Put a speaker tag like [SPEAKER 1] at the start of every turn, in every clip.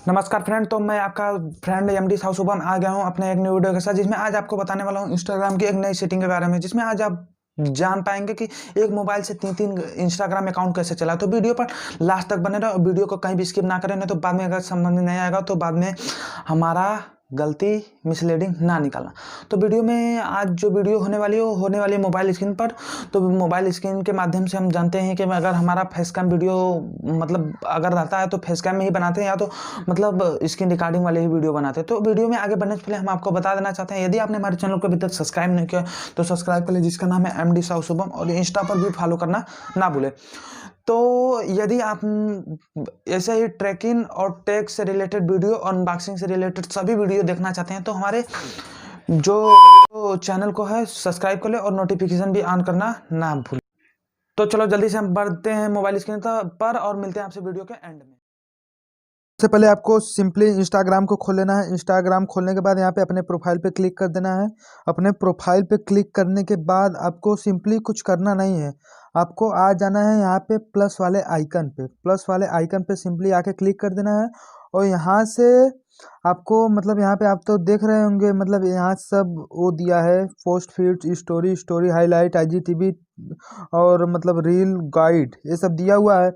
[SPEAKER 1] नमस्कार फ्रेंड, तो मैं आपका फ्रेंड mdsahusubm आ गया हूं अपने एक न्यू वीडियो के साथ, जिसमें आज आपको बताने वाला हूं इंस्टाग्राम की एक नई सेटिंग के बारे में, जिसमें आज आप जान पाएंगे कि एक मोबाइल से तीन इंस्टाग्राम अकाउंट कैसे चला। तो वीडियो पर लास्ट तक बने रहो, वीडियो को कहीं भी स्किप ना करें, नहीं तो बाद में अगर समझ में नहीं आएगा तो बाद में हमारा गलती मिसलीडिंग ना निकालना। तो वीडियो में आज जो वीडियो होने वाली है मोबाइल स्क्रीन पर। तो मोबाइल स्क्रीन के माध्यम से हम जानते हैं कि अगर हमारा फेस कैम वीडियो मतलब अगर रहता है तो फेस कैम में ही बनाते हैं, या तो मतलब स्क्रीन रिकॉर्डिंग वाले ही वीडियो बनाते हैं। तो वीडियो में आगे बढ़ने से पहले हम आपको बता देना चाहते हैं, यदि आपने हमारे चैनल को अभी तक सब्सक्राइब नहीं किया तो सब्सक्राइब कर ले, जिसका नाम है mdsahusubm, और इंस्टा पर भी फॉलो करना ना भूले। तो यदि आप ऐसे ही ट्रैकिंग और टेक से रिलेटेड वीडियो, अनबॉक्सिंग से रिलेटेड सभी वीडियो देखना चाहते हैं तो हमारे जो चैनल को है सब्सक्राइब कर ले और नोटिफिकेशन भी ऑन करना ना भूलें। तो चलो जल्दी से हम बढ़ते हैं मोबाइल स्क्रीन पर और मिलते हैं आपसे वीडियो के एंड में।
[SPEAKER 2] सबसे पहले आपको सिंपली इंस्टाग्राम को खोल लेना है। इंस्टाग्राम खोलने के बाद यहाँ पे अपने प्रोफाइल पे क्लिक कर देना है। अपने प्रोफाइल पे क्लिक करने के बाद आपको सिंपली कुछ करना नहीं है, आपको आ जाना है यहाँ पे प्लस वाले आइकन पे। प्लस वाले आइकन पे सिंपली आके क्लिक कर देना है और यहाँ से आपको मतलब यहाँ पे आप तो देख रहे होंगे, मतलब यहाँ सब वो दिया है, post, feed, story, highlight, IGTV और मतलब रील, गाइड, ये सब दिया हुआ है।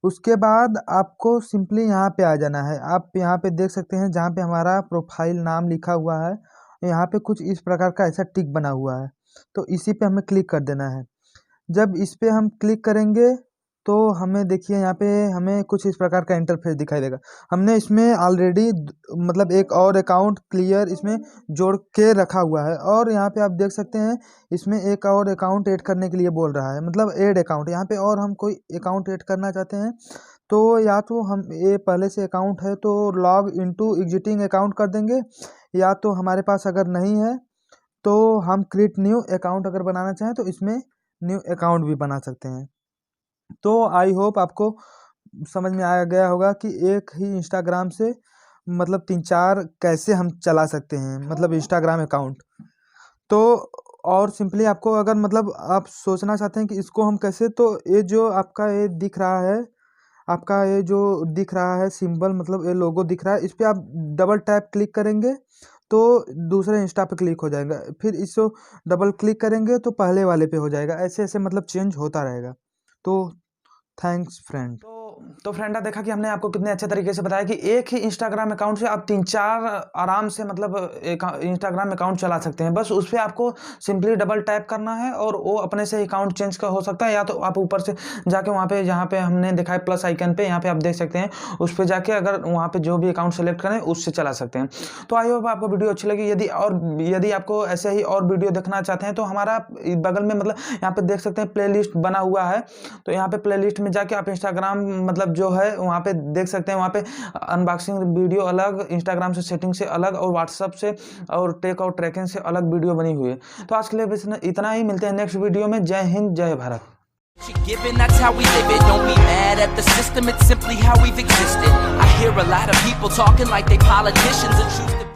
[SPEAKER 2] उसके बाद आपको सिंपली यहाँ पे आ जाना है। आप यहाँ पे देख सकते हैं जहाँ पे हमारा प्रोफाइल नाम लिखा हुआ है, यहाँ पे कुछ इस प्रकार का ऐसा टिक बना हुआ है, तो इसी पे हमें क्लिक कर देना है। जब इस पे हम क्लिक करेंगे तो हमें देखिए यहाँ पे हमें कुछ इस प्रकार का इंटरफेस दिखाई देगा। हमने इसमें ऑलरेडी मतलब एक और अकाउंट क्लियर इसमें जोड़ के रखा हुआ है, और यहाँ पे आप देख सकते हैं इसमें एक और अकाउंट ऐड करने के लिए बोल रहा है, मतलब ऐड अकाउंट। यहाँ पे और हम कोई अकाउंट ऐड करना चाहते हैं तो या तो हम ये पहले से अकाउंट है तो लॉग इनटू एग्जिटिंग अकाउंट कर देंगे, या तो हमारे पास अगर नहीं है तो हम क्रिएट न्यू अकाउंट अगर बनाना चाहें तो इसमें न्यू अकाउंट भी बना सकते हैं। तो आई होप आपको समझ में आ गया होगा कि एक ही इंस्टाग्राम से मतलब 3-4 कैसे हम चला सकते हैं, मतलब इंस्टाग्राम अकाउंट। तो और सिंपली आपको अगर मतलब आप सोचना चाहते हैं कि इसको हम कैसे, तो ये जो आपका ये दिख रहा है, आपका ये जो दिख रहा है सिंबल, मतलब ये लोगो दिख रहा है, इस पर आप डबल टैप क्लिक करेंगे तो दूसरे इंस्टा पे क्लिक हो जाएगा, फिर इसको डबल क्लिक करेंगे तो पहले वाले पे हो जाएगा। ऐसे ऐसे मतलब चेंज होता रहेगा। तो थैंक्स फ्रेंड।
[SPEAKER 1] तो फ्रेंड देखा कि हमने आपको कितने अच्छे तरीके से बताया कि एक ही इंस्टाग्राम अकाउंट से आप 3-4 आराम से मतलब इंस्टाग्राम अकाउंट चला सकते हैं। बस उस पर आपको सिंपली डबल टैप करना है और वो अपने से अकाउंट चेंज का हो सकता है, या तो आप ऊपर से जाके वहाँ पे जहाँ पे हमने दिखाया प्लस आइकन पे, यहाँ पे आप देख सकते हैं, उस पर जाके अगर वहाँ पे जो भी अकाउंट सेलेक्ट करें उससे चला सकते हैं। तो आई होप आपको वीडियो अच्छी लगी। यदि आपको ऐसे ही और वीडियो देखना चाहते हैं तो हमारा बगल में मतलब यहाँ पे देख सकते हैं प्ले लिस्ट बना हुआ है, तो यहाँ पे प्ले लिस्ट में जाके आप इंस्टाग्राम मतलब जो है वहाँ पे देख सकते हैं, वहाँ पे अनबॉक्सिंग वीडियो अलग, इंस्टाग्राम से सेटिंग से अलग, और व्हाट्सएप से और टेक और ट्रैकिंग से अलग वीडियो बनी हुई है। तो आज के लिए बस इतना ही, मिलते हैं नेक्स्ट वीडियो में। जय हिंद, जय Bharat.
[SPEAKER 3] Given, that's how we live it. Don't be mad at the system, it's simply how we've existed. I hear a lot of people talking like they politicians and choose to